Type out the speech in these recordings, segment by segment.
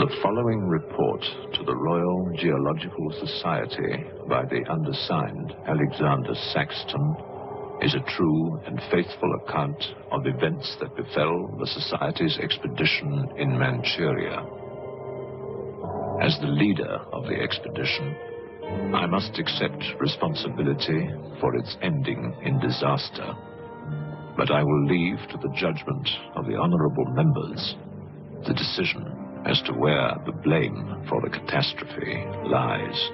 The following report to the Royal Geological Society by the undersigned Alexander Saxton is a true and faithful account of events that befell the Society's expedition in Manchuria. As the leader of the expedition, I must accept responsibility for its ending in disaster, but I will leave to the judgment of the honorable members the decision as to where the blame for the catastrophe lies.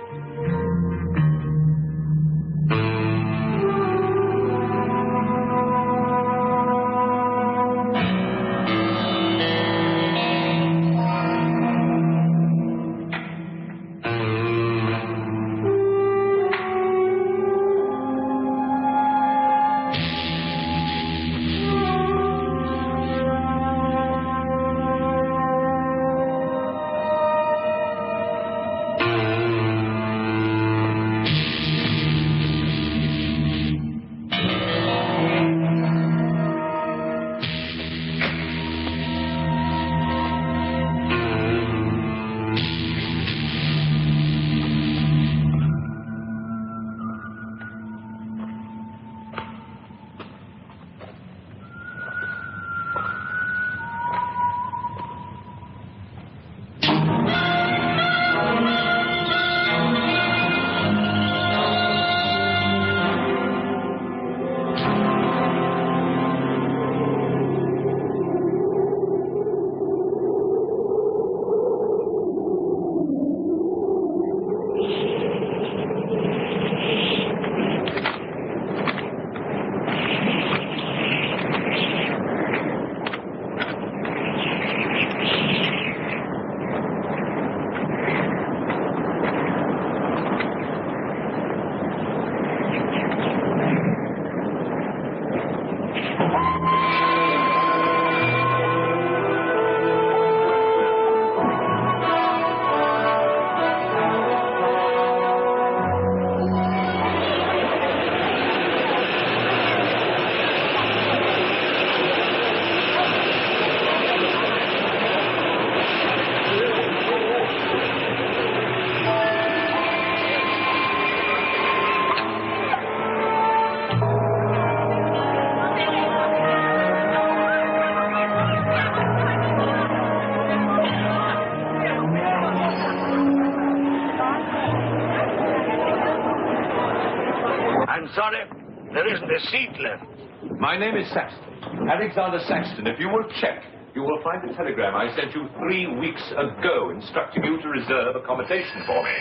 Sorry, there isn't a seat left. My name is Saxton, Alexander Saxton. If you will check, you will find a telegram I sent you 3 weeks ago instructing you to reserve accommodation for me.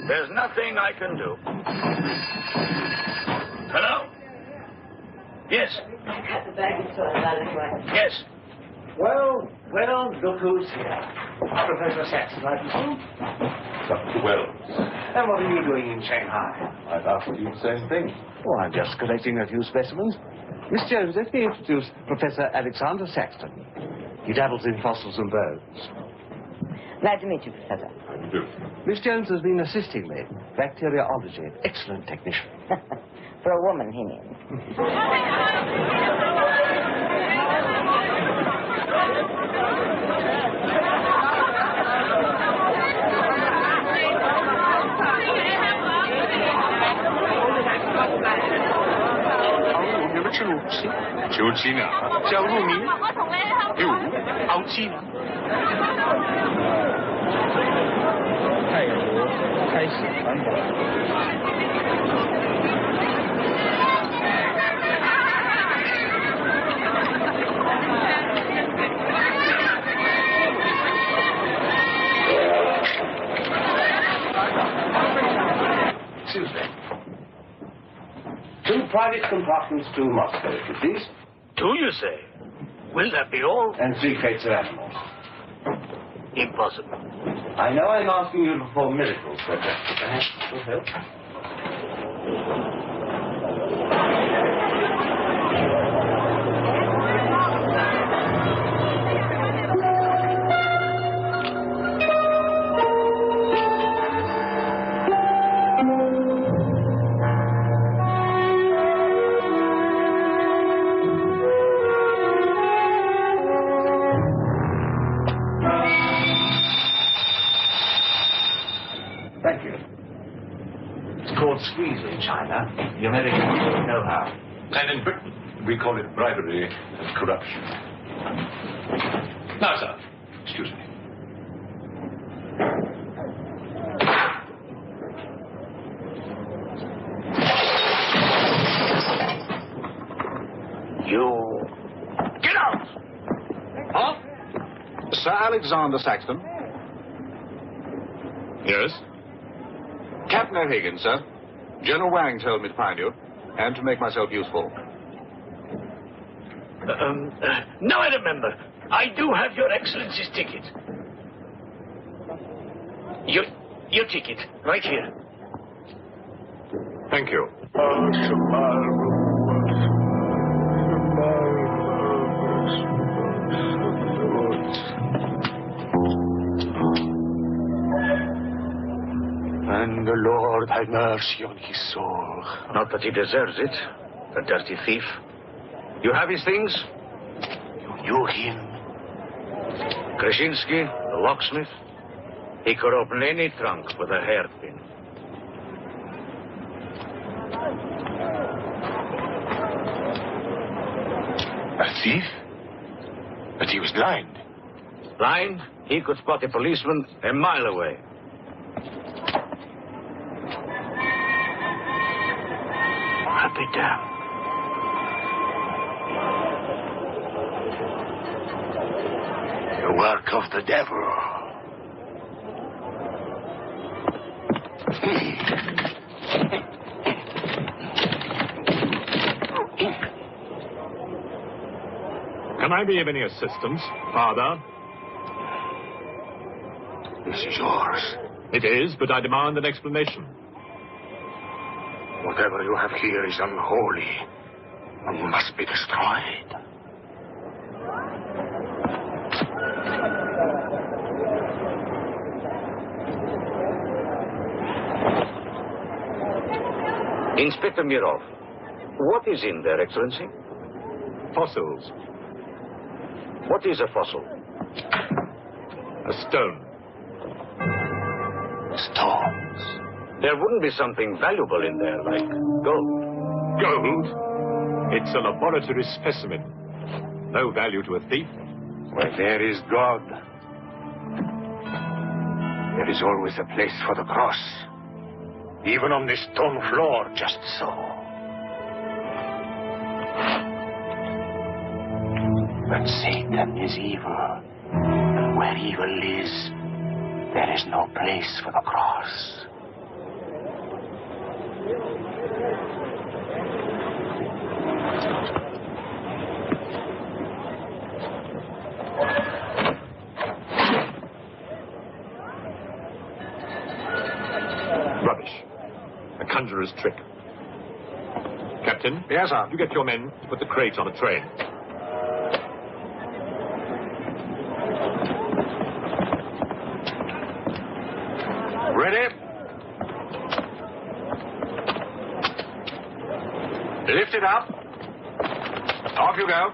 There's nothing I can do. Hello? Yes. Yes. Well, look who's here. Professor Saxton, I presume? Dr. Wells. And what are you doing in Shanghai? I've asked you the same thing. Oh, I'm just collecting a few specimens. Miss Jones, let me introduce Professor Alexander Saxton. He dabbles in fossils and bones. Glad to meet you, Professor. How do you do? Miss Jones has been assisting me. Bacteriology. Excellent technician. For a woman, he means. Excuse me. 2 private compartments to Moscow, if you please. 2, you say? Will that be all? And 3 crates of animals. Impossible. I know I'm asking you to perform miracles, but perhaps it will help. Thank you. It's called squeeze in China. The Americans don't know how. And in Britain, we call it bribery and corruption. Now, sir, excuse me. You... Get out! Huh? Sir Alexander Saxton? Yes? Captain O'Higgins, sir. General Wang told me to find you, and to make myself useful. Now I remember. I do have your Excellency's ticket. Your ticket, right here. Thank you. And the Lord have mercy on his soul. Not that he deserves it, the dirty thief. You have his things? You knew him? Krasinski, the locksmith, he could open any trunk with a hairpin. A thief? But he was blind. Blind, he could spot a policeman a mile away. I'll be damned. The work of the devil. Can I be of any assistance, Father? This is yours. It is, but I demand an explanation. Whatever you have here is unholy and must be destroyed. Inspector Mirov, what is in there, Excellency? Fossils. What is a fossil? A stone. Stones. There wouldn't be something valuable in there, like gold. Gold? It's a laboratory specimen. No value to a thief. Where there is God, there is always a place for the cross. Even on this stone floor, just so. But Satan is evil. And where evil is, there is no place for the cross. Rubbish. A conjurer's trick. Captain? Yes, sir. You get your men to put the crate on a train. Ready? Lift it up. Off you go.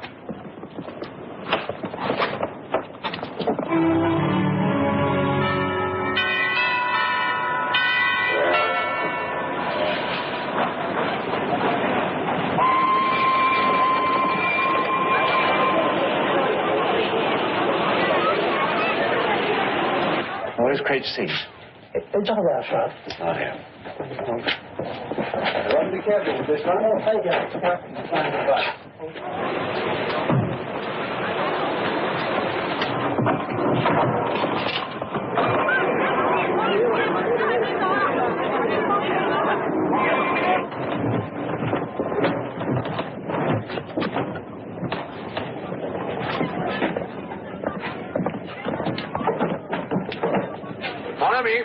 Where's crate C? It's all right, sir. It's not here. Be careful with this one. Oh, thank you. Follow me.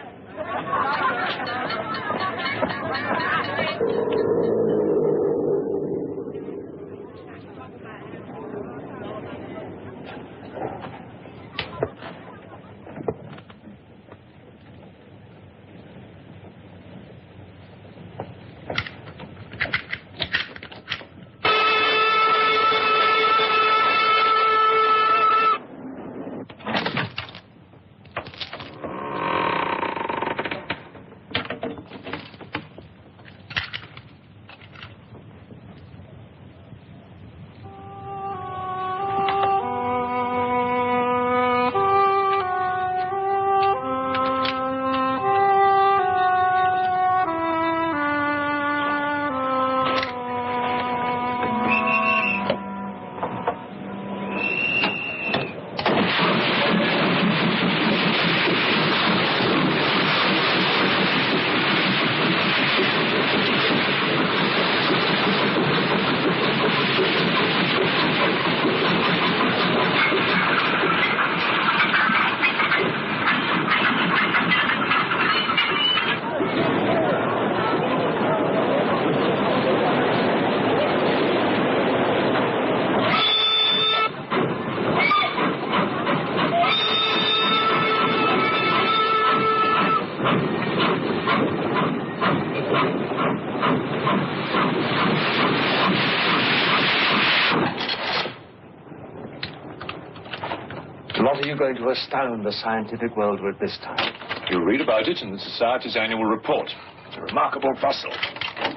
you going to astound the scientific world with this time? You'll read about it in the Society's annual report. It's a remarkable fossil.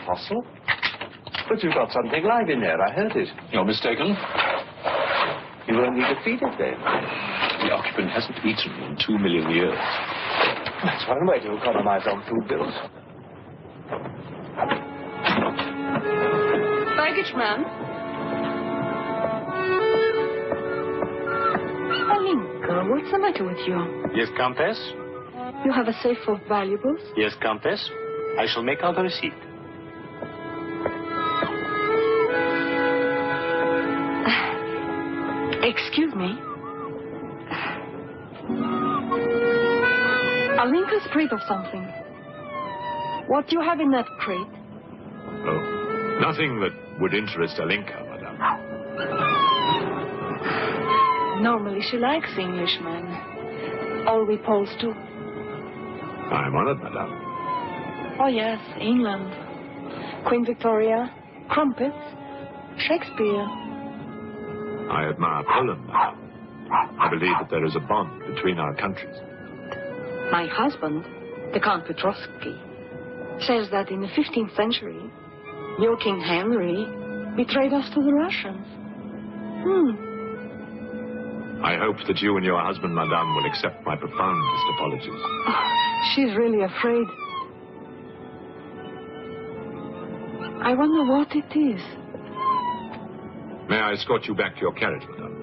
Fossil? But you've got something live in there, I heard it. You're mistaken. You won't need to feed it then. The occupant hasn't eaten in 2 million years. That's one way to economize on food bills. Baggage man. Alinka, what's the matter with you? Yes, Countess? You have a safe full of valuables? Yes, Countess. I shall make out a receipt. Excuse me. Alinka's afraid of something. What do you have in that crate? Oh, nothing that would interest Alinka, madame. Normally she likes Englishmen. All we Poles do. I'm honored, madame. Oh yes, England. Queen Victoria, crumpets, Shakespeare. I admire Poland, madame. I believe that there is a bond between our countries. My husband, the Count Petrovsky, says that in the 15th century, your King Henry betrayed us to the Russians. I hope that you and your husband, madame, will accept my profoundest apologies. Oh, she's really afraid. I wonder what it is. May I escort you back to your carriage, madame?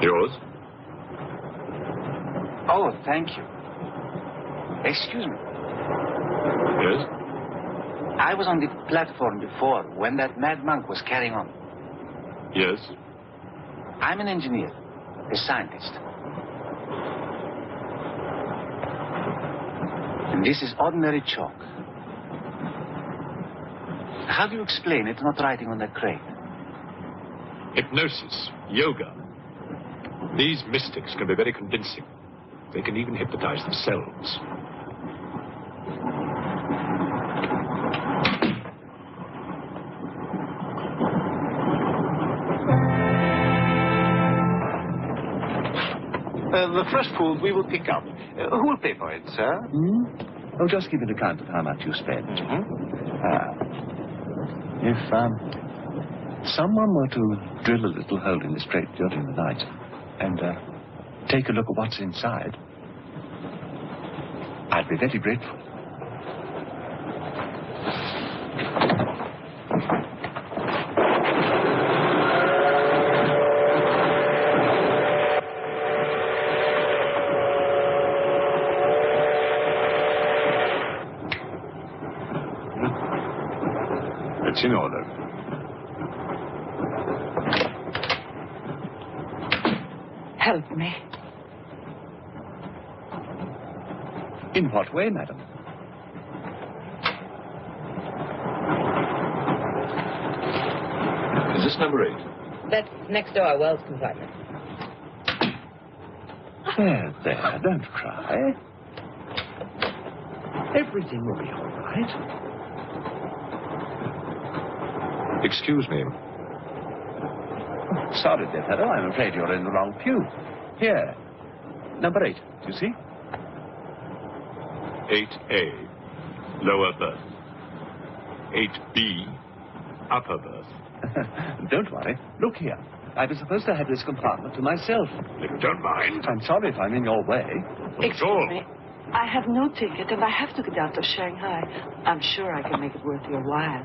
Yours? Oh, thank you. Excuse me. Yes? I was on the platform before when that mad monk was carrying on. Yes? I'm an engineer, a scientist. And this is ordinary chalk. How do you explain it's not writing on the crate? Hypnosis, yoga. These mystics can be very convincing. They can even hypnotize themselves. The first food we will pick up. Who will pay for it, sir? Oh, just give an account of how much you spent. If someone were to drill a little hole in this crate during the night and take a look at what's inside, I'd be very grateful. It's in order. Help me. In what way, madam? Is this number 8? That's next to our Wells compartment. There, don't cry. Everything will be all right. Excuse me. Sorry, dear fellow, I'm afraid you're in the wrong pew. Here, number 8, do you see? 8A, lower berth. 8B, upper berth. Don't worry. Look here. I was supposed to have this compartment to myself. If you don't mind. I'm sorry if I'm in your way. Excuse me. I have no ticket and I have to get out of Shanghai. I'm sure I can make it worth your while.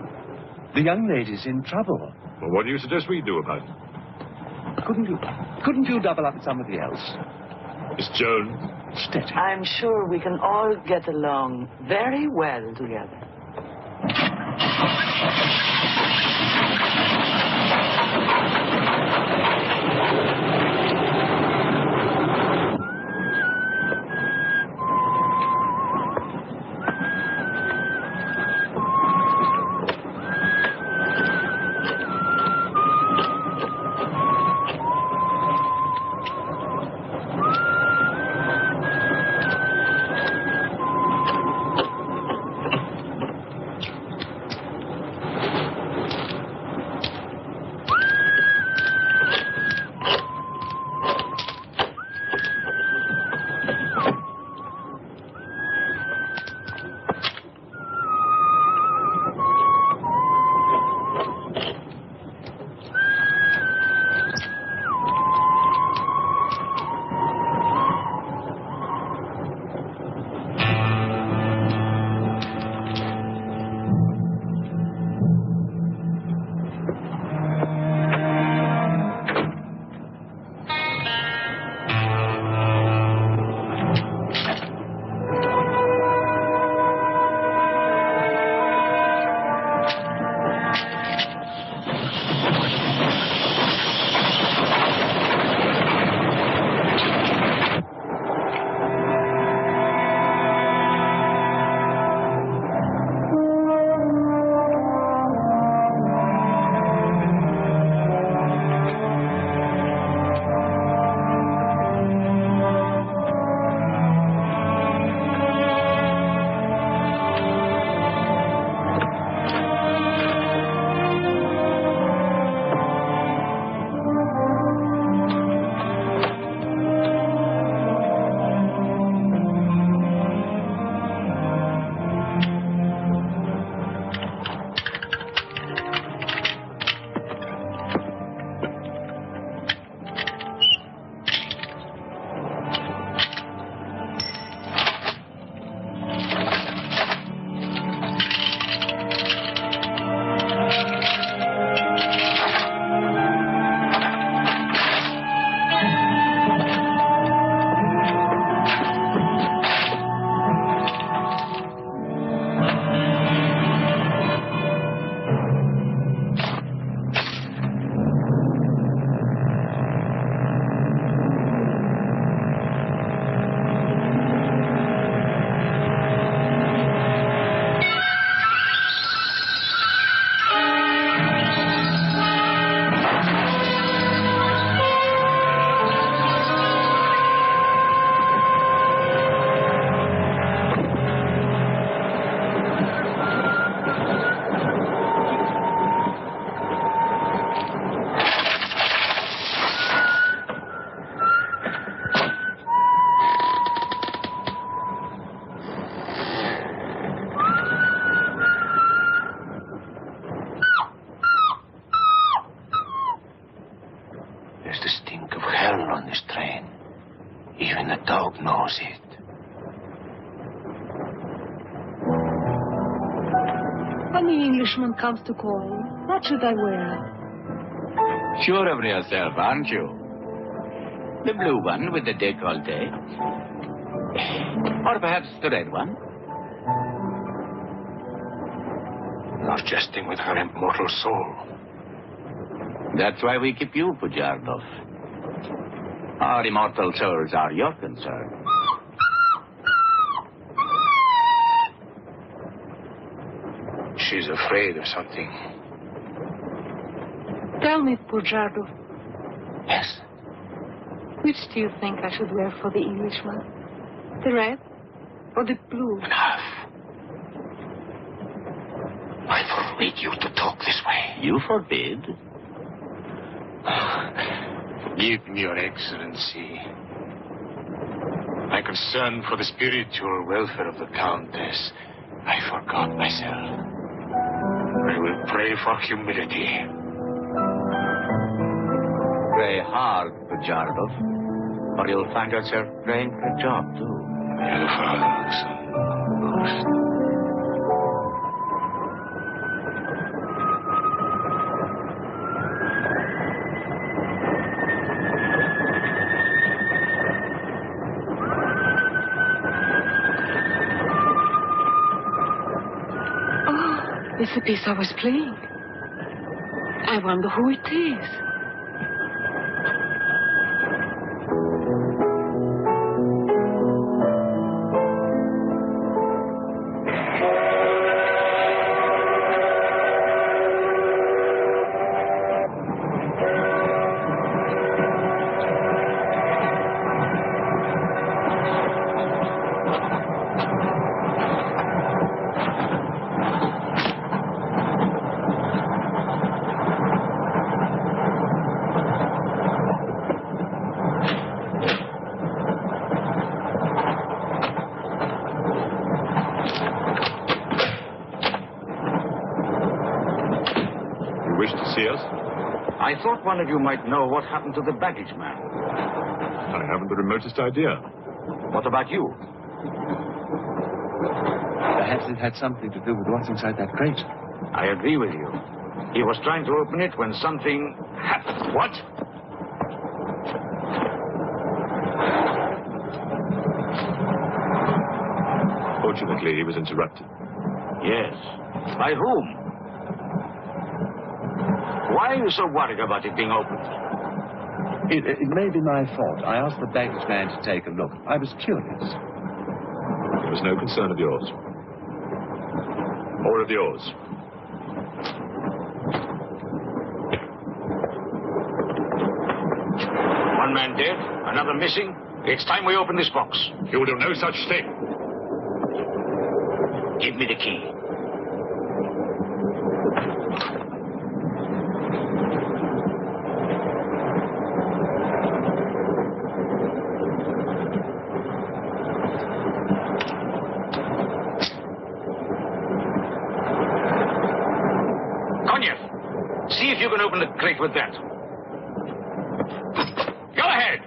The young lady's in trouble. Well, what do you suggest we do about it? Couldn't you double up with somebody else? Miss Jones? Steady. I'm sure we can all get along very well together. When the Englishman comes to call, what should I wear? Sure of yourself, aren't you? The blue one with the décolleté. Or perhaps the red one. Not jesting with her immortal soul. That's why we keep you, Pujardov. Our immortal souls are your concern. She's afraid of something. Tell me, Pujardov, Yes. which do you think I should wear for the Englishman? The red or the blue? Enough. I forbid you to talk this way. You forbid? Forgive me, Your Excellency. My concern for the spiritual welfare of the Countess, I forgot myself. I will pray for humility. Pray hard, Pujardov, or you'll find yourself praying for a job, too. It's the piece I was playing. I wonder who it is. I thought one of you might know what happened to the baggage man. I haven't the remotest idea. What about you? Perhaps it had something to do with what's inside that crate. I agree with you. He was trying to open it when something happened. What? Fortunately, he was interrupted. Yes. By whom? Why are you so worried about it being opened? It may be my fault. I asked the baggage man to take a look. I was curious. It was no concern of yours. Or of yours. One man dead, another missing. It's time we open this box. You will do no such thing. Give me the key. See if you can open the crate with that. Go ahead.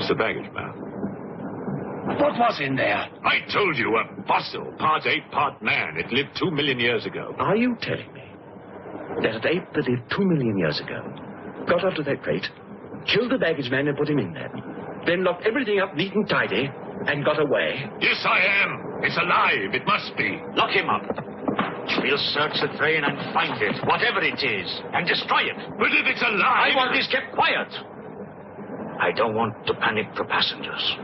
The baggage man. What was in there? I told you, a fossil, part ape, part man. It lived 2 million years ago. Are you telling me that an ape that lived 2 million years ago got onto that crate, killed the baggage man and put him in there, then locked everything up neat and tidy and got away? Yes, I am. It's alive. It must be. Lock him up. We'll search the train and find it, whatever it is, and destroy it. But if it's alive... I want this kept quiet. I don't want to panic the passengers.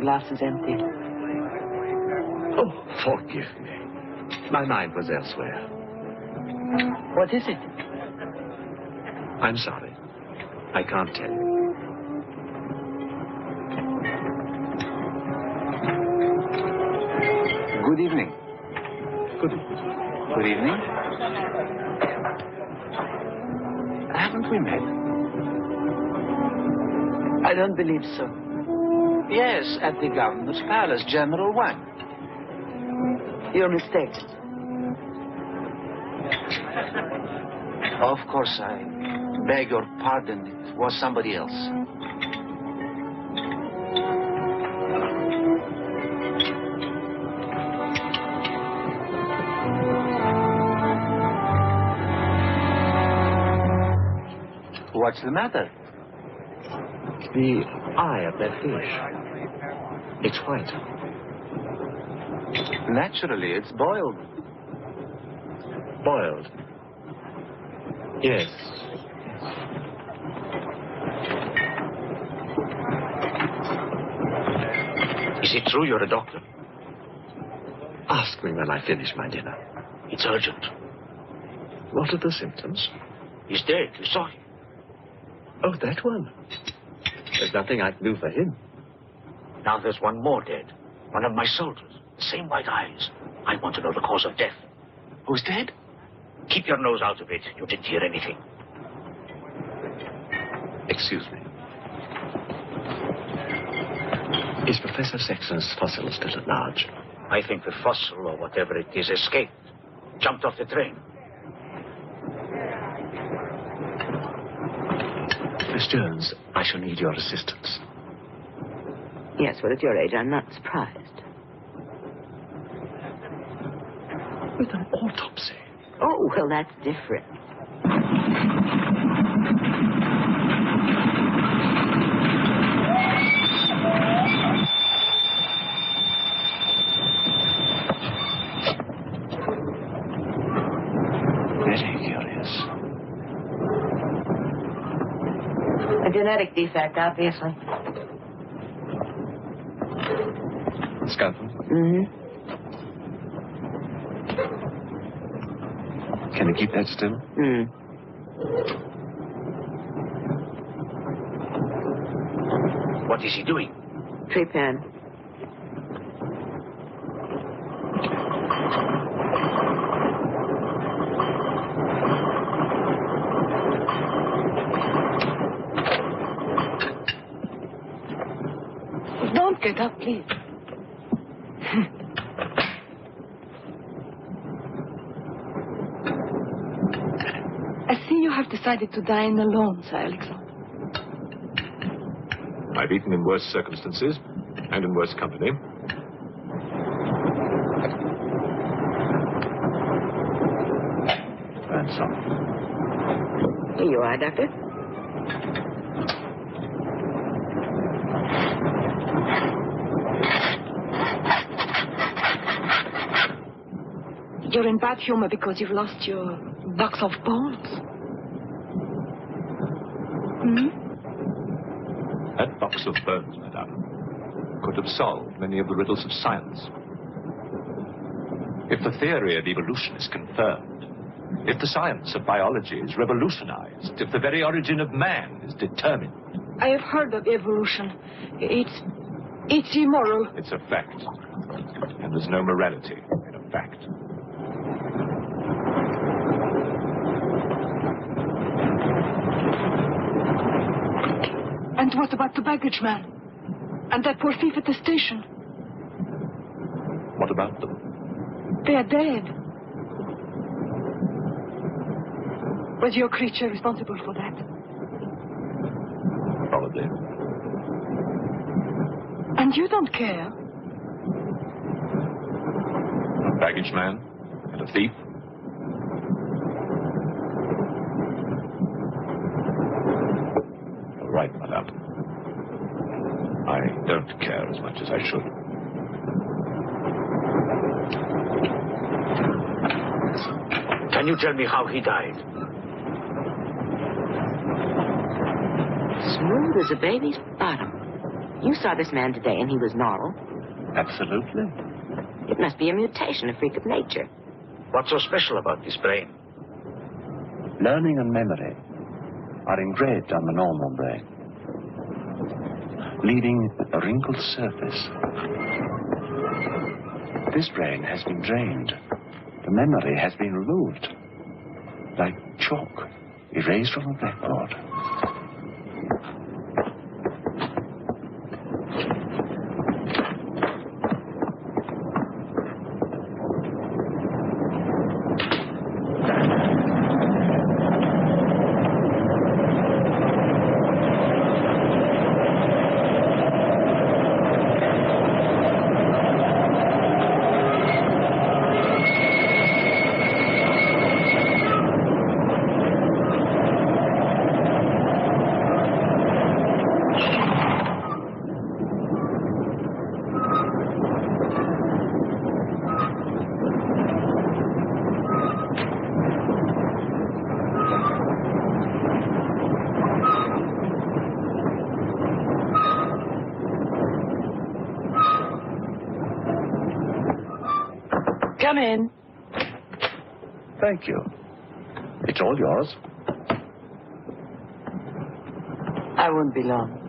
glass is empty. Oh, forgive me. My mind was elsewhere. What is it? I'm sorry. I can't tell you. Good evening. Good evening. Good evening. Haven't we met? I don't believe so. Yes, at the governor's palace, General 1. You're mistaken. Of course, I beg your pardon. It was somebody else. What's the matter? The eye of that fish. It's white. Naturally, it's boiled. Boiled. Yes. Is it true you're a doctor? Ask me when I finish my dinner. It's urgent. What are the symptoms? He's dead. You saw him. Oh, that one. There's nothing I can do for him. Now there's one more dead. One of my soldiers. Same white eyes. I want to know the cause of death. Who's dead? Keep your nose out of it. You didn't hear anything. Excuse me. Is Professor Sexton's fossil still at large? I think the fossil, or whatever it is, escaped. Jumped off the train. Miss Jones, I shall need your assistance. Yes, well, at your age, I'm not surprised. With an autopsy. Oh, well, that's different. Very curious. A genetic defect, obviously. Scalpel? Mm-hmm. Can you keep that still? Mm. What is he doing? Trepan. Don't get up, please. I see you have decided to dine alone, Sir Alexander. I've eaten in worse circumstances and in worse company. And so. Here you are, Doctor. You're in bad humor because you've lost your box of bones. Hmm? That box of bones, madame, could have solved many of the riddles of science. If the theory of evolution is confirmed, if the science of biology is revolutionized, if the very origin of man is determined. I have heard of evolution. It's immoral. It's a fact. And there's no morality in a fact. And what about the baggage man? And that poor thief at the station? What about them? They are dead. Was your creature responsible for that? Probably. And you don't care? A baggage man and a thief. You're right, madame. I don't care as much as I should. Can you tell me how he died? Smooth as a baby's bottom. You saw this man today and he was normal. Absolutely. It must be a mutation, a freak of nature. What's so special about this brain? Learning and memory are engraved on the normal brain, leaving a wrinkled surface. This brain has been drained. The memory has been removed, like chalk erased from a blackboard. Come in. Thank you. It's all yours. I won't be long.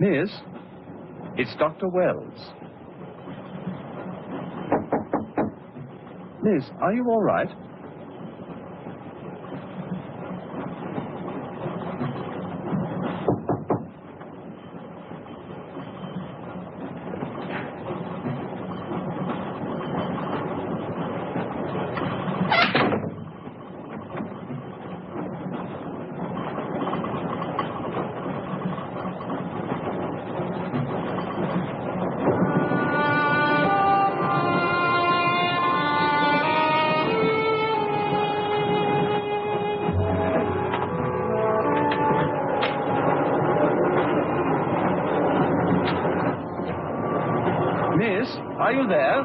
Miss, it's Dr. Wells. Miss, are you all right? Miss, are you there?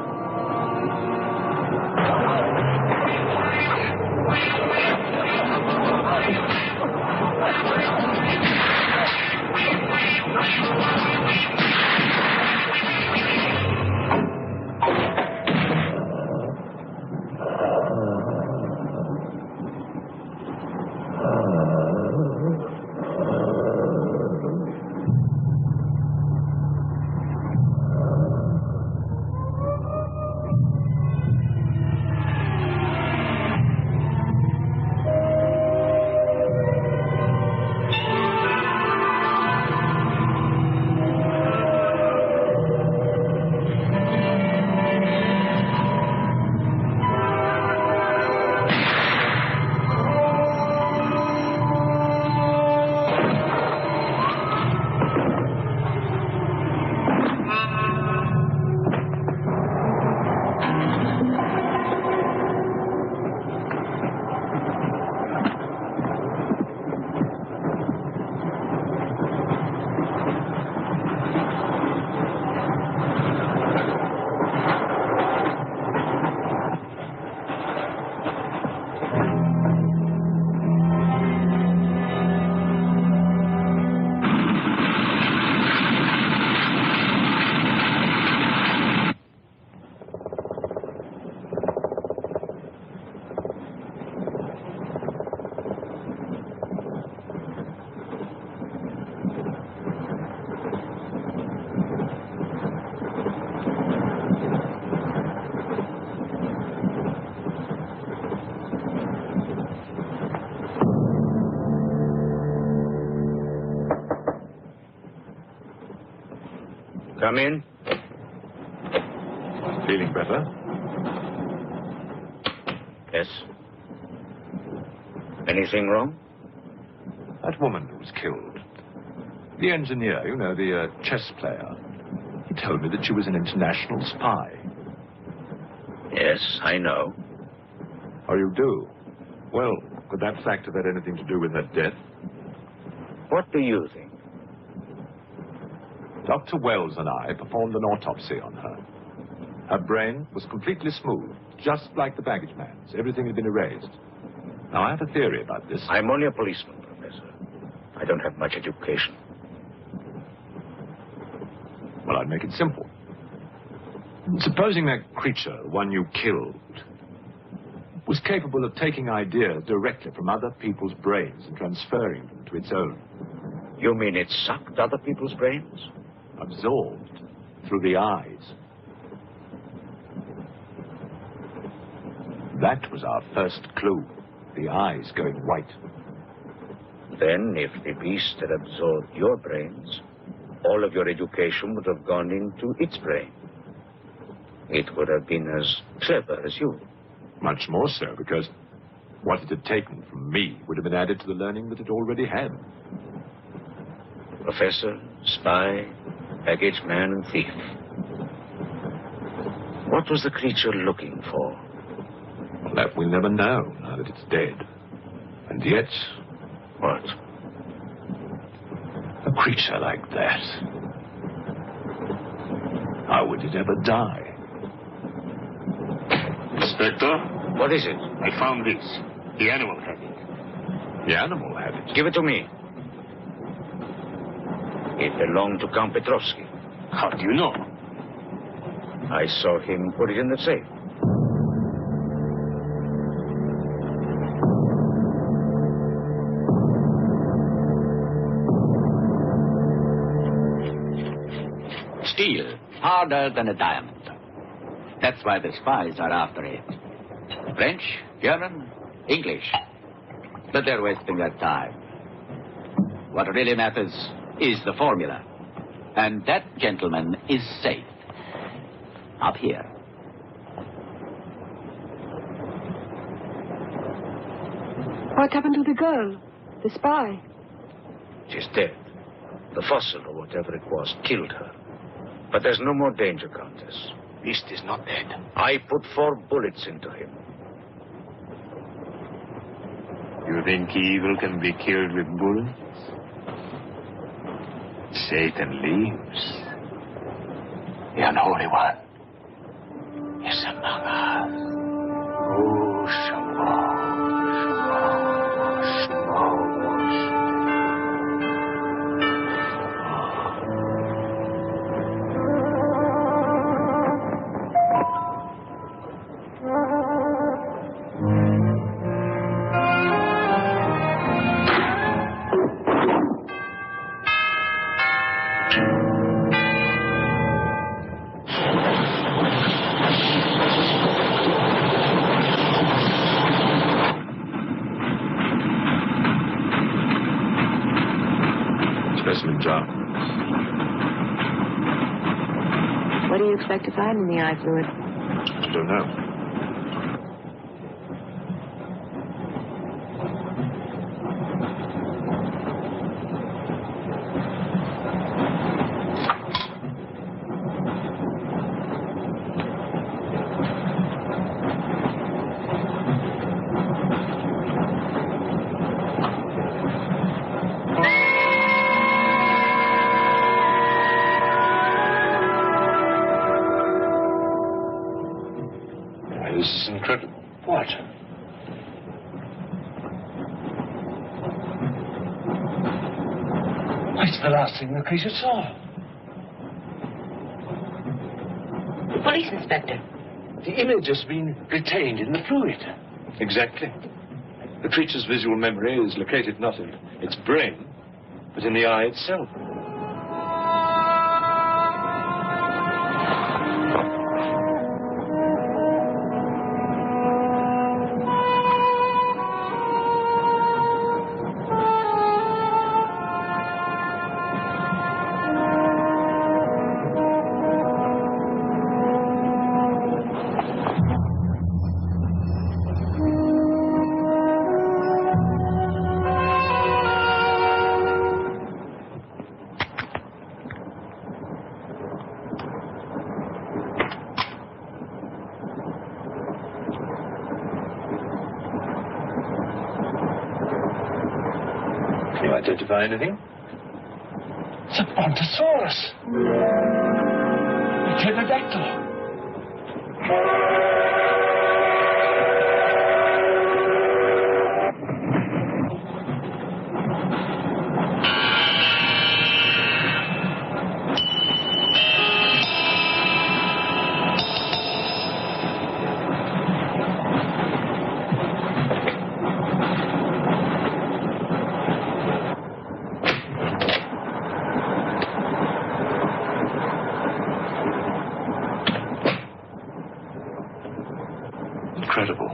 Come in. Feeling better? Yes. Anything wrong? That woman who was killed. The engineer, you know, the chess player. He told me that she was an international spy. Yes, I know. Oh, you do? Well, could that fact have had anything to do with her death? What do you think? Dr. Wells and I performed an autopsy on her. Her brain was completely smooth, just like the baggage man's. Everything had been erased. Now, I have a theory about this. I'm only a policeman, Professor. I don't have much education. Well, I'd make it simple. Supposing that creature, the one you killed, was capable of taking ideas directly from other people's brains and transferring them to its own. You mean it sucked other people's brains? Absorbed through the eyes. That was our first clue. The eyes going white. Then, if the beast had absorbed your brains, all of your education would have gone into its brain. It would have been as clever as you. Much more so, because what it had taken from me would have been added to the learning that it already had. Professor, spy, baggage man, and thief. What was the creature looking for? Well, that we'll never know, now that it's dead. And yet... What? A creature like that. How would it ever die? Inspector? What is it? I found this. The animal had it. The animal had it. Give it to me. It belonged to Count Petrovsky. How do you know? I saw him put it in the safe. Steel, harder than a diamond. That's why the spies are after it. French, German, English. But they're wasting their time. What really matters is the formula. And that, gentleman, is safe. Up here. What happened to the girl? The spy? She's dead. The fossil, or whatever it was, killed her. But there's no more danger, Countess. Beast is not dead. I put 4 bullets into him. You think evil can be killed with bullets? Satan lives. The unholy one is among us. Oh, Shamo. Specimen jar. What do you expect to find in the eye fluid? I don't know. This is incredible. What? It's the last thing the creature saw. Police inspector. The image has been retained in the fluid. Exactly. The creature's visual memory is located not in its brain, but in the eye itself. Identify anything? It's a brontosaurus. A pterodactyl. Incredible.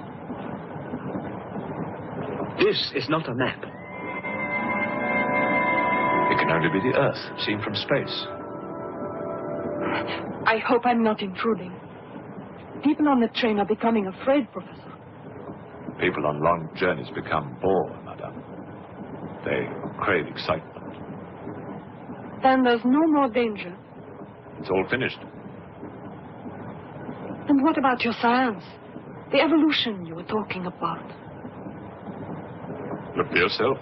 This is not a map. It can only be the Earth, seen from space. I hope I'm not intruding. People on the train are becoming afraid, Professor. People on long journeys become bored, madame. They crave excitement. Then there's no more danger. It's all finished. And what about your science? The evolution you were talking about. Look for yourself.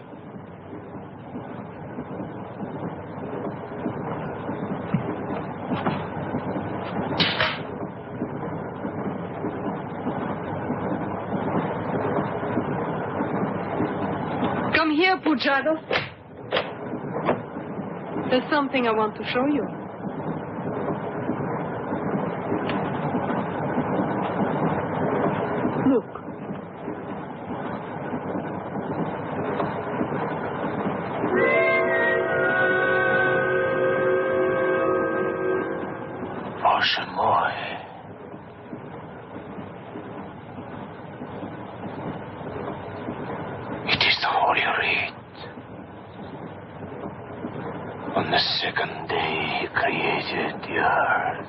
Come here, Pujado. There's something I want to show you. Look. Bоже мой. It is the Holy Writ. On the second day he created the earth.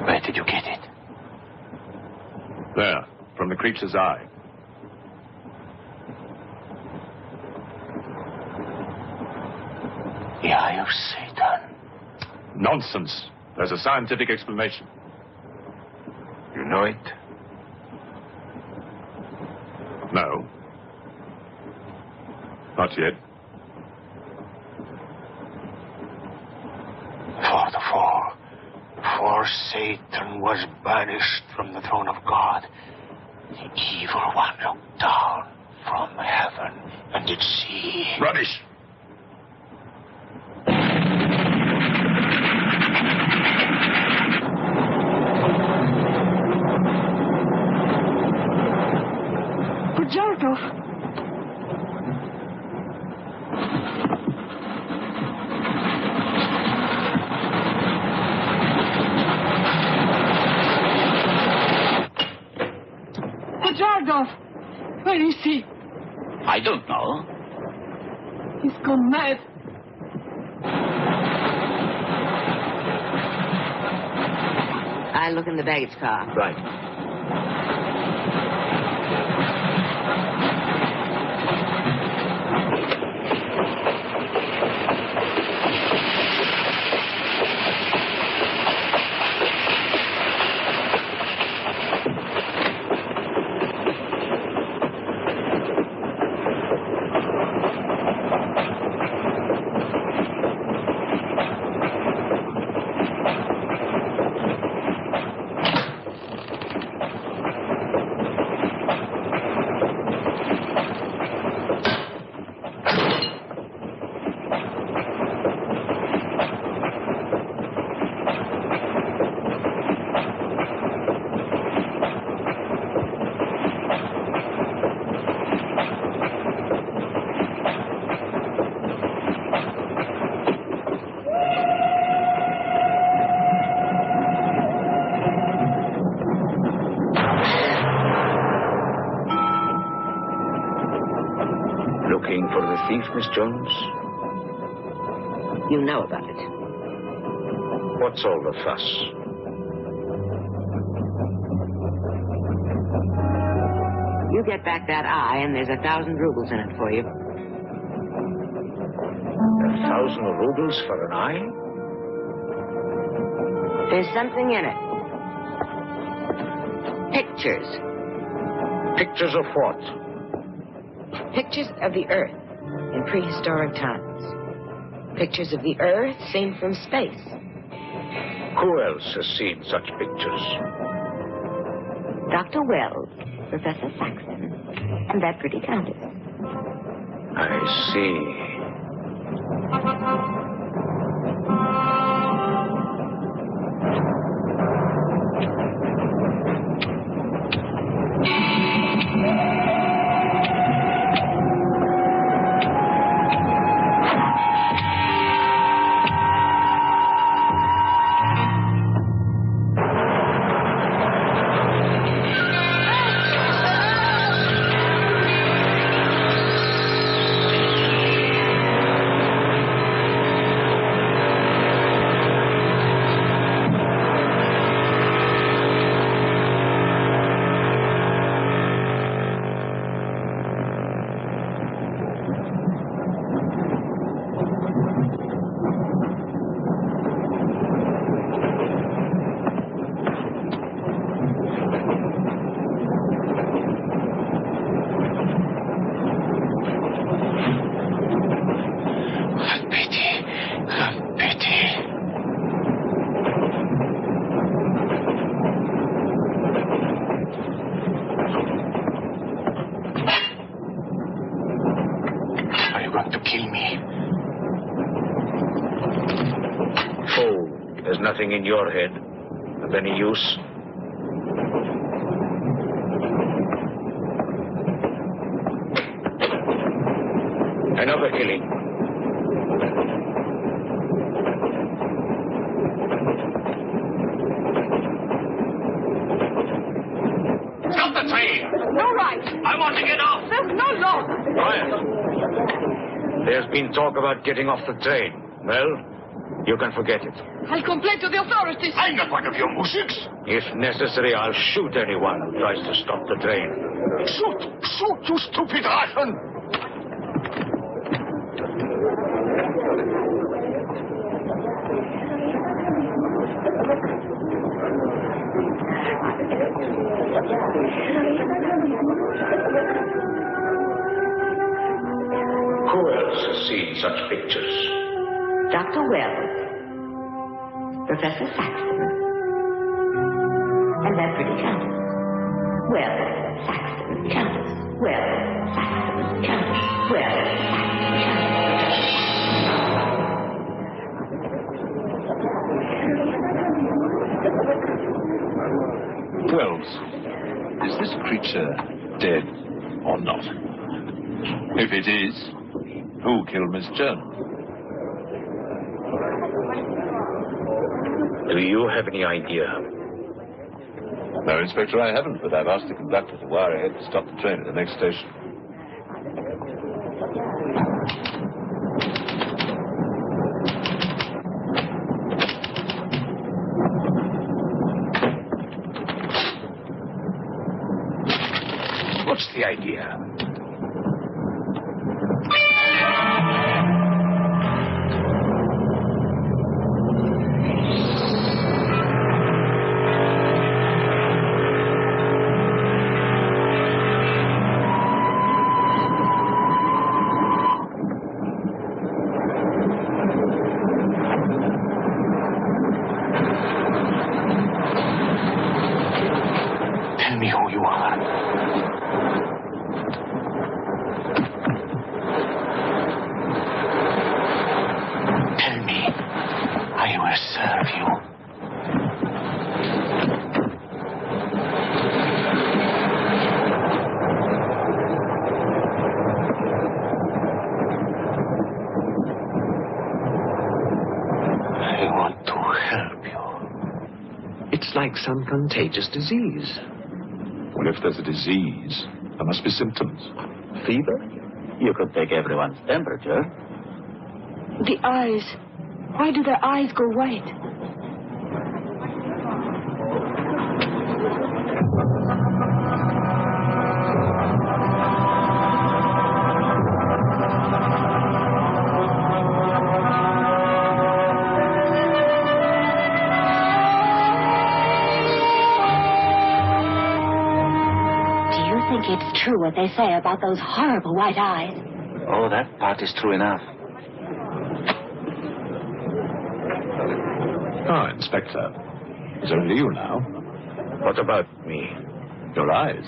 Where did you get it? There, from the creature's eye. The eye of Satan. Nonsense. There's a scientific explanation. You know it? No. Not yet. For the fall. Before Satan was banished from the throne of God, the evil one looked down from heaven and did see. Rubbish! Pujado. Where is he? I don't know. He's gone mad. I'll look in the baggage car. Right. Looking for the thief, Miss Jones? You know about it. What's all the fuss? You get back that eye, and there's 1,000 rubles in it for you. 1,000 rubles for an eye? There's something in it. Pictures. Pictures of what? Pictures of the Earth in prehistoric times. Pictures of the Earth seen from space. Who else has seen such pictures? Dr. Wells, Professor Saxon, and that pretty countess. I see. Nothing in your head of any use? Another killing. Stop the train! No right. I want to get off! There's no law. Quiet. There's been talk about getting off the train. Well, you can forget it. I'll complain to the authorities. I'm not one of your musics. If necessary, I'll shoot anyone who tries to stop the train. Shoot! Shoot, you stupid Russian! Who else has seen such pictures? Dr. Wells, Professor Saxon, and that pretty countess. Wells, Saxon, countess. Wells, Saxon, countess. Wells, Saxon, countess. Wells, is this creature dead or not? If it is, who killed Miss Jones? Do you have any idea? No, Inspector, I haven't, but I've asked the conductor to wire ahead to stop the train at the next station. What's the idea? Like some contagious disease. Well, if there's a disease, there must be symptoms. Fever? You could take everyone's temperature. The eyes. Why do their eyes go white? true what they say about those horrible white eyes. Oh, that part is true enough. Ah, Inspector. It's only you now. What about me? Your eyes.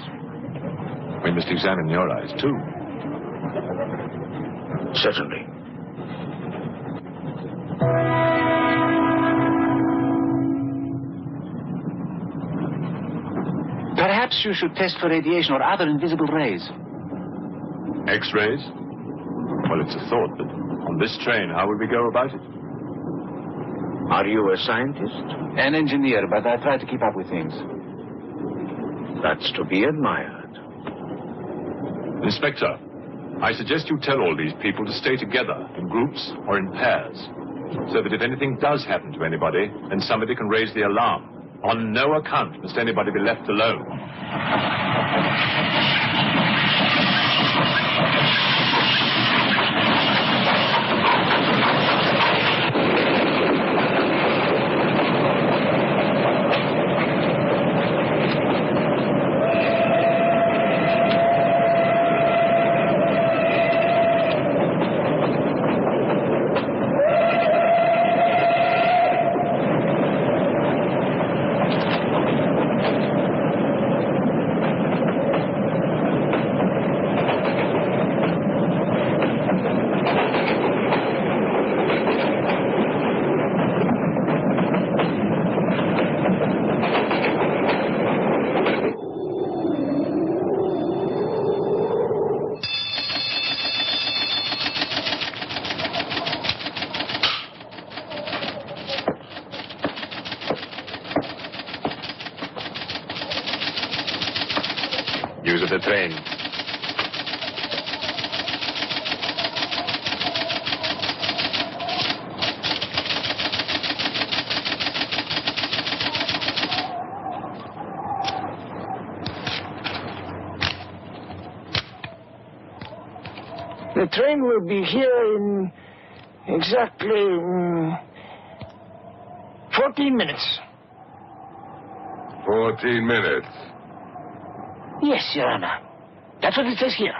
We must examine your eyes, too. Certainly. Perhaps you should test for radiation or other invisible rays. X-rays? Well, it's a thought, but on this train, how would we go about it? Are you a scientist? An engineer, but I try to keep up with things. That's to be admired. Inspector, I suggest you tell all these people to stay together, in groups or in pairs, so that if anything does happen to anybody, then somebody can raise the alarm. On no account must anybody be left alone. Use of the train. The train will be here in exactly 14 minutes. 14 minutes. Yes, Your Honor. That's what it says here.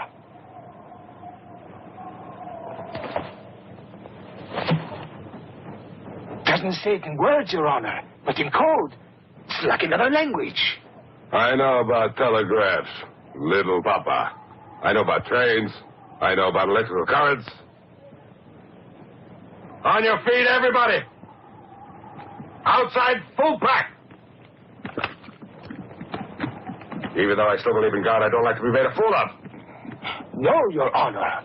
Doesn't say it in words, Your Honor, but in code. It's like another language. I know about telegraphs, little papa. I know about trains. I know about electrical currents. On your feet, everybody! Outside, full pack! Even though I still believe in God, I don't like to be made a fool of. No, Your Honor.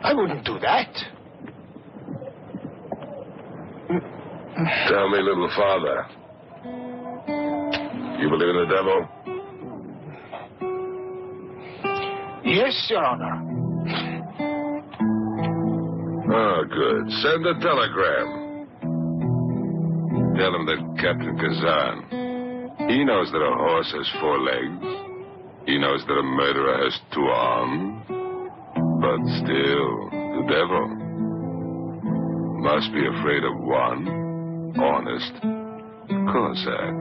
I wouldn't do that. Tell me, little father. You believe in the devil? Yes, Your Honor. Oh, good. Send a telegram. Tell him that Captain Kazan, he knows that a horse has 4 legs. He knows that a murderer has 2 arms. But still, the devil must be afraid of one honest Cossack,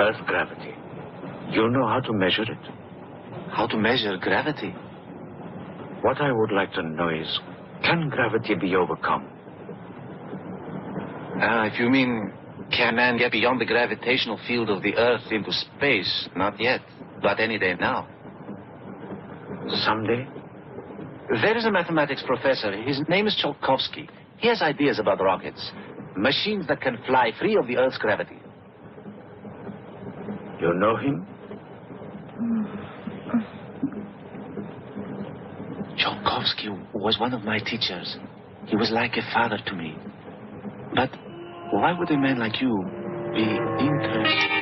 Earth gravity. You know how to measure it? How to measure gravity? What I would like to know is, can gravity be overcome? If you mean, can man get beyond the gravitational field of the Earth into space? Not yet, but any day now. Someday? There is a mathematics professor. His name is Tsiolkovsky. He has ideas about rockets. Machines that can fly free of the Earth's gravity. You know him? Tsiolkovsky was one of my teachers. He was like a father to me. But why would a man like you be interested?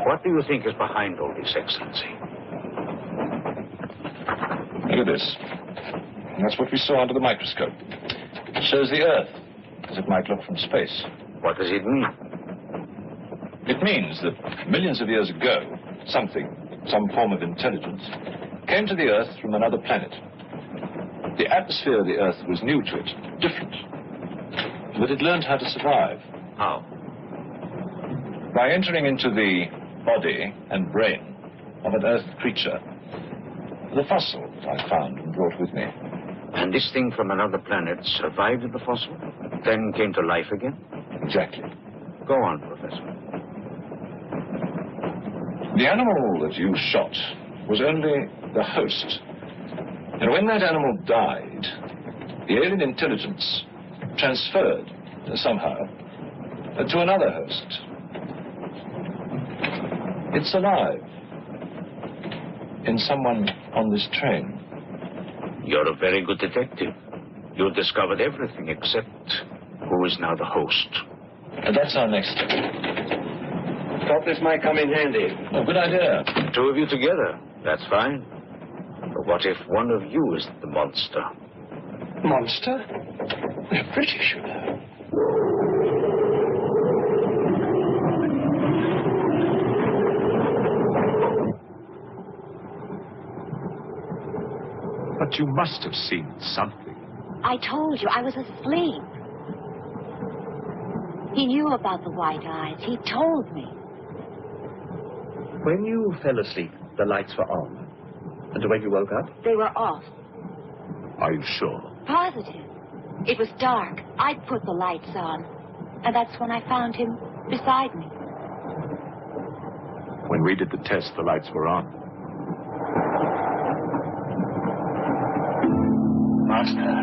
What do you think is behind all this, Excellency? Look at this. That's what we saw under the microscope. It shows the Earth, as it might look from space. What does it mean? It means that millions of years ago, some form of intelligence, came to the Earth from another planet. The atmosphere of the Earth was new to it, different. But it learned how to survive. How? By entering into the body and brain of an Earth creature. The fossil that I found and brought with me. And this thing from another planet survived the fossil, then came to life again? Exactly. Go on, Professor. The animal that you shot was only the host. And when that animal died, the alien intelligence transferred somehow to another host. It's alive in someone on this train. You're a very good detective. You discovered everything except who is now the host. And that's our next step. Thought this might come in handy. Oh, good idea. Two of you together, that's fine. But what if one of you is the monster? Monster? They're British, you know. But you must have seen something. I told you, I was asleep. He knew about the white eyes. He told me. When you fell asleep, the lights were on. And when you woke up? They were off. Are you sure? Positive. It was dark. I'd put the lights on. And that's when I found him beside me. When we did the test, the lights were on. Master.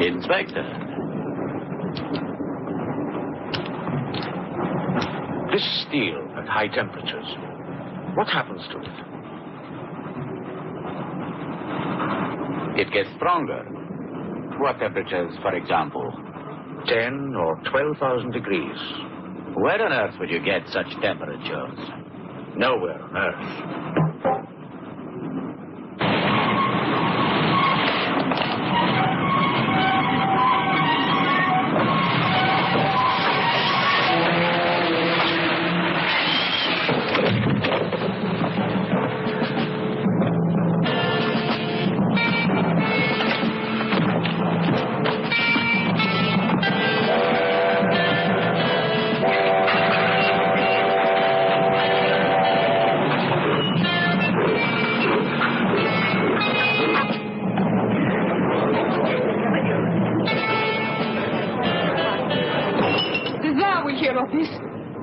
Inspector. This steel at high temperatures, what happens to it? It gets stronger. What temperatures, for example? 10 or 12,000 degrees. Where on earth would you get such temperatures? Nowhere on earth.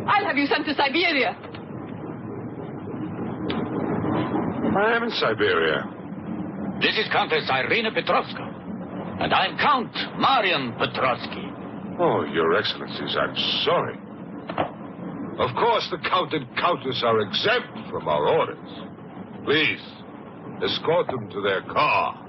I'll have you sent to Siberia. I am in Siberia. This is Countess Irina Petrovska. And I'm Count Marian Petrovsky. Oh, Your Excellencies, I'm sorry. Of course, the Count and Countess are exempt from our orders. Please, escort them to their car.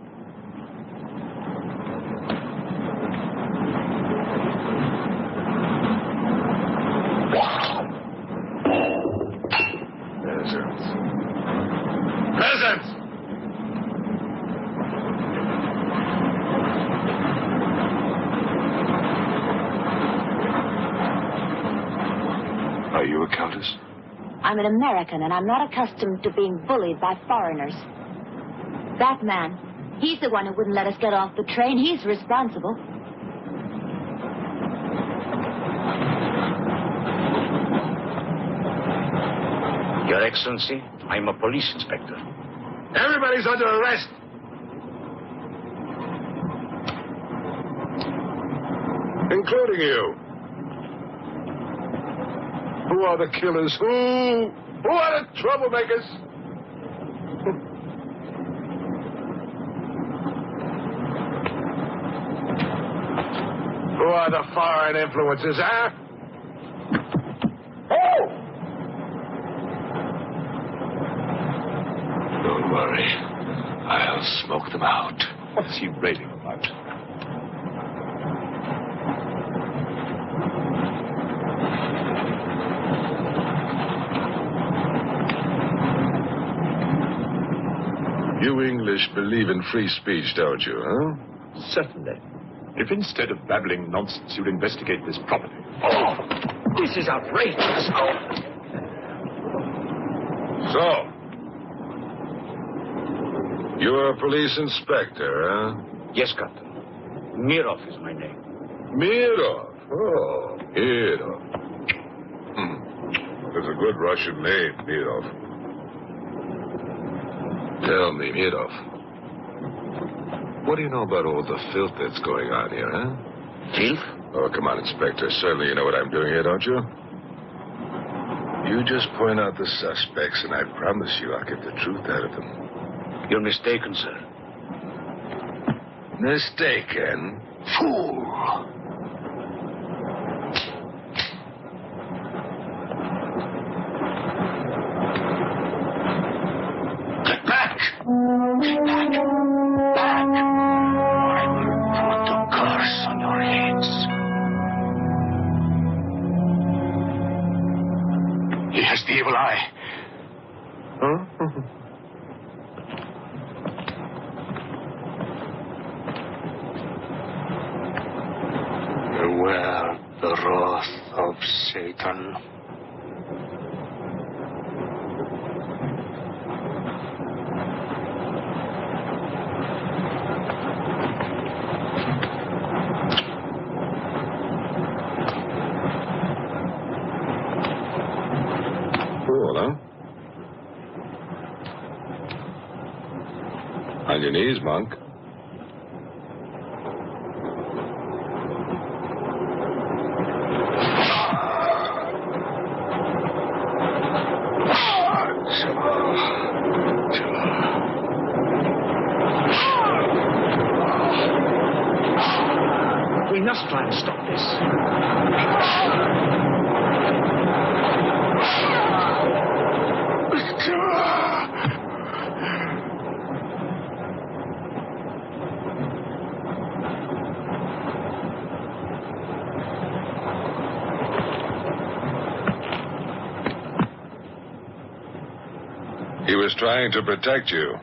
Peasants! Are you a countess? I'm an American, and I'm not accustomed to being bullied by foreigners. That man, he's the one who wouldn't let us get off the train. He's responsible. Your Excellency, I'm a police inspector. Everybody's under arrest. Including you. Who are the killers? Who are the troublemakers? Who are the foreign influences, huh? Oh! Don't worry. I'll smoke them out. What is he raving about? You English believe in free speech, don't you, huh? Certainly. If instead of babbling nonsense, you'd investigate this properly. Oh! This is outrageous! So, you're a police inspector, huh? Yes, Captain. Mirov is my name. Mirov? Oh, Mirov. That's a good Russian name, Mirov. Tell me, Mirov, what do you know about all the filth that's going on here, huh? Filth? Oh, come on, Inspector. Certainly you know what I'm doing here, don't you? You just point out the suspects, and I promise you I'll get the truth out of them. You're mistaken, sir. Mistaken? Fool! Get back! Get back! Back! I will put a curse on your heads. He has the evil eye. Huh? Beware the wrath of Satan. Cool, huh? On your knees, monk. We must try and stop this. He was trying to protect you.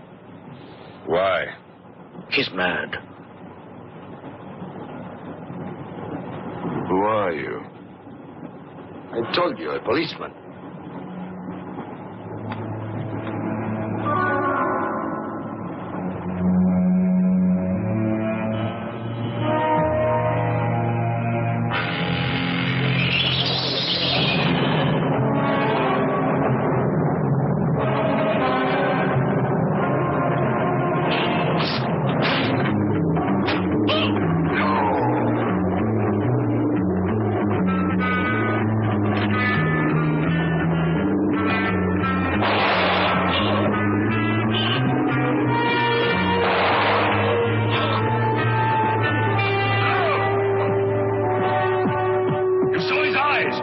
Why? He's mad. Who are you? I told you, a policeman.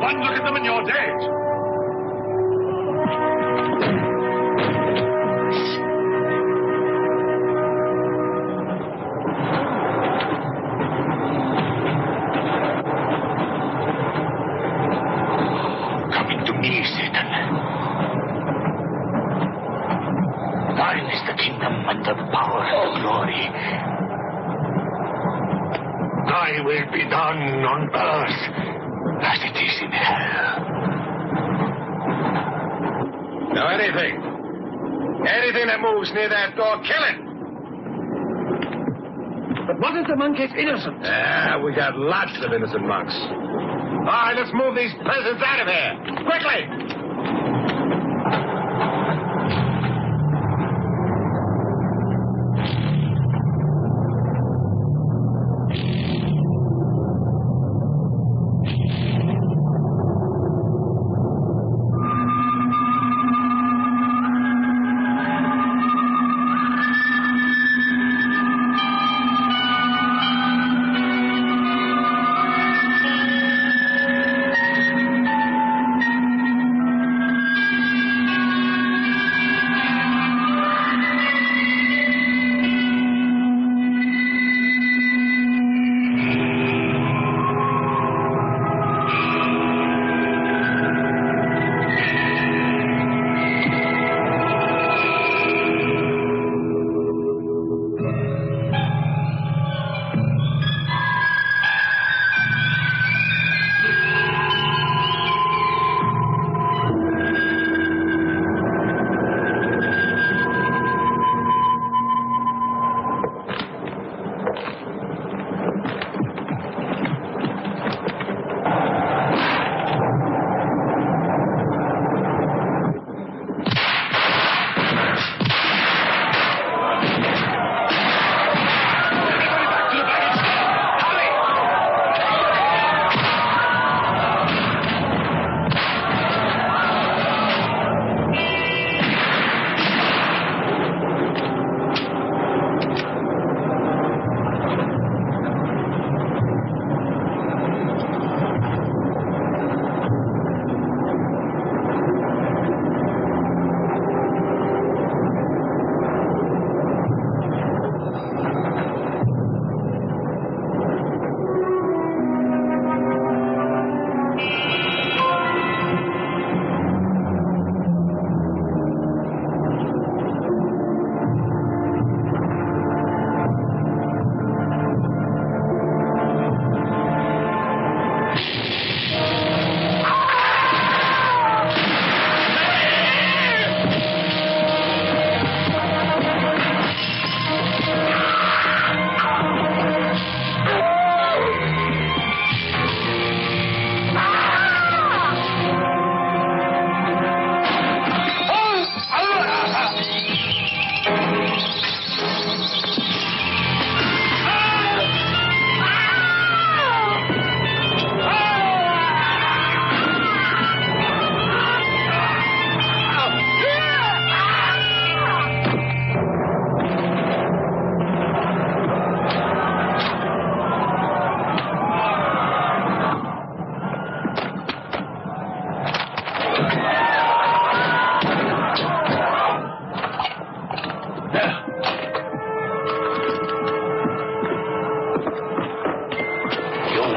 One look at them and you're dead. Coming to me, Satan. Thine is the kingdom and the power and the glory. Thy will be done on earth as it is in hell. Now, anything that moves near that door, kill it! But what if the monk is innocent? We got lots of innocent monks. All right, let's move these peasants out of here. Quickly!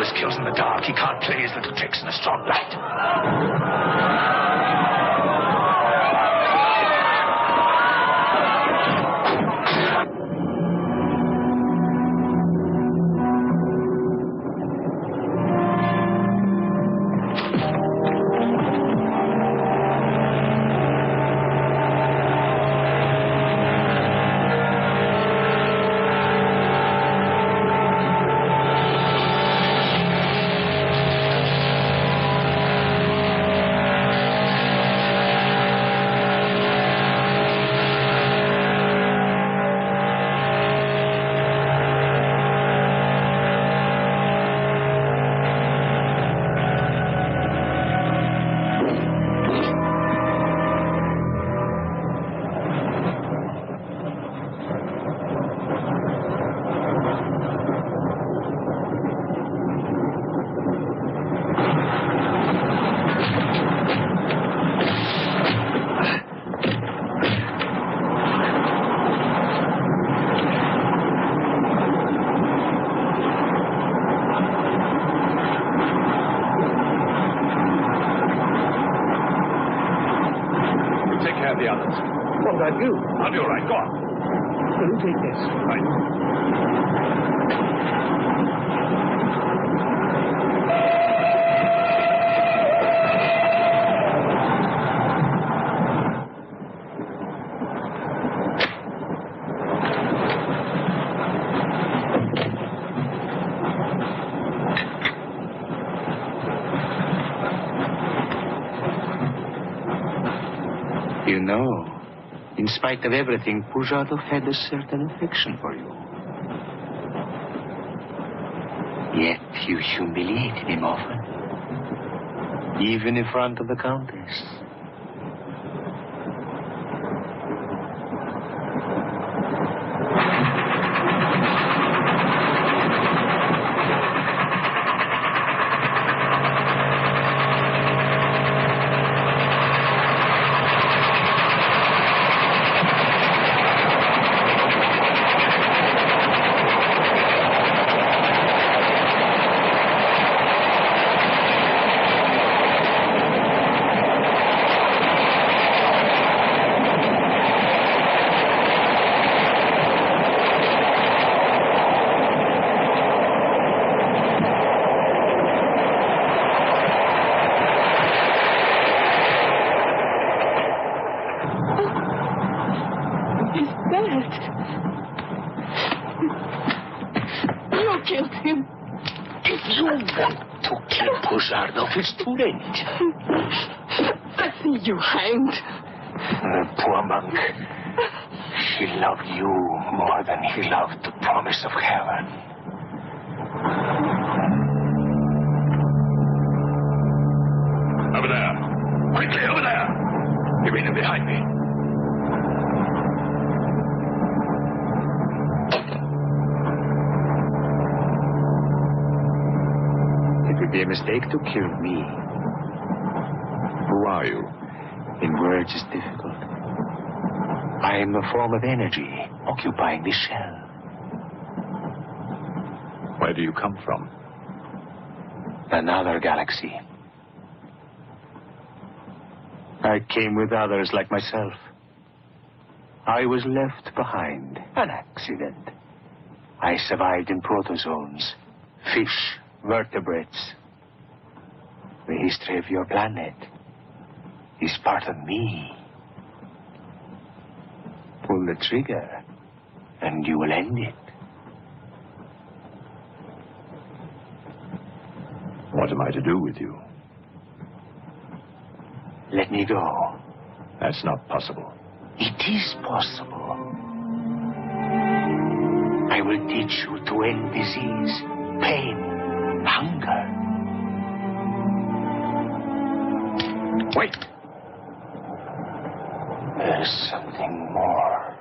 always kills in the dark. He can't play his little tricks in a strong light. The others. What about you? I'll be all right. Go on. Will you take this? Right. You know, in spite of everything, Pujadov had a certain affection for you. Yet you humiliated him often, even in front of the Countess. It's too late. I see you hanged. The poor monk. He loved you more than he loved the promise of heaven. Over there. Quickly, over there. You mean them behind me? It would be a mistake to kill me. Who are you? In words, it's difficult. I am a form of energy occupying this shell. Where do you come from? Another galaxy. I came with others like myself. I was left behind. An accident. I survived in protozoans, fish, vertebrates. The history of your planet is part of me. Pull the trigger, and you will end it. What am I to do with you? Let me go. That's not possible. It is possible. I will teach you to end disease, pain, hunger. Wait. There's something more.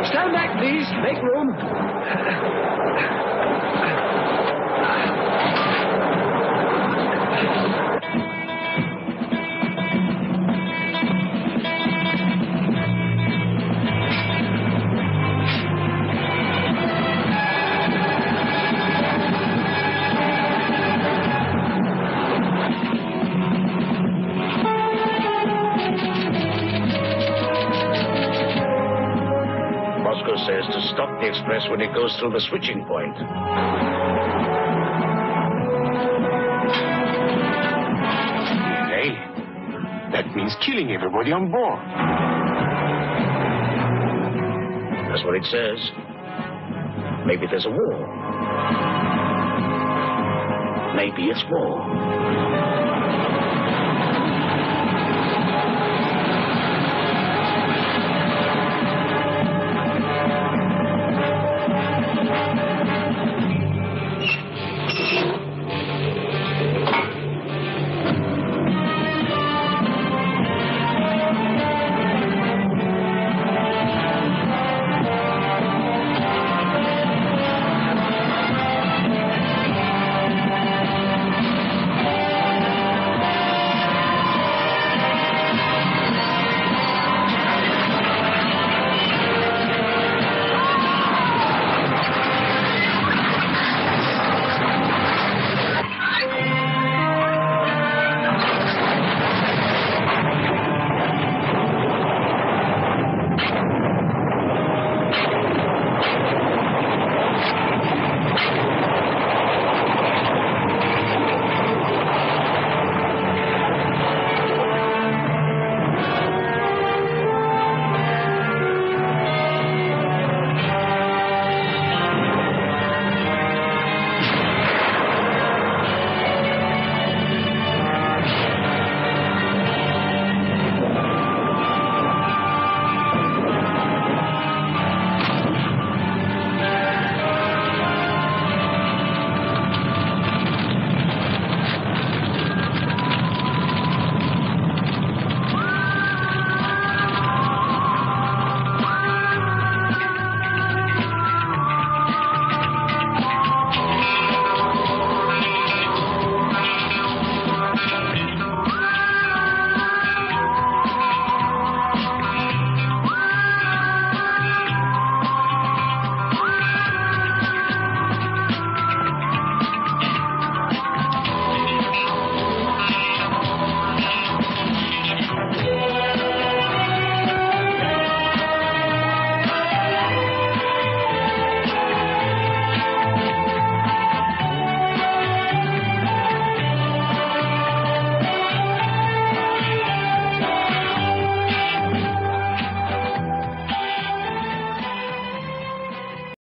Stand back, please. Make room. Says to stop the express when it goes through the switching point. Hey, that means killing everybody on board. That's what it says. Maybe there's a war. Maybe it's war.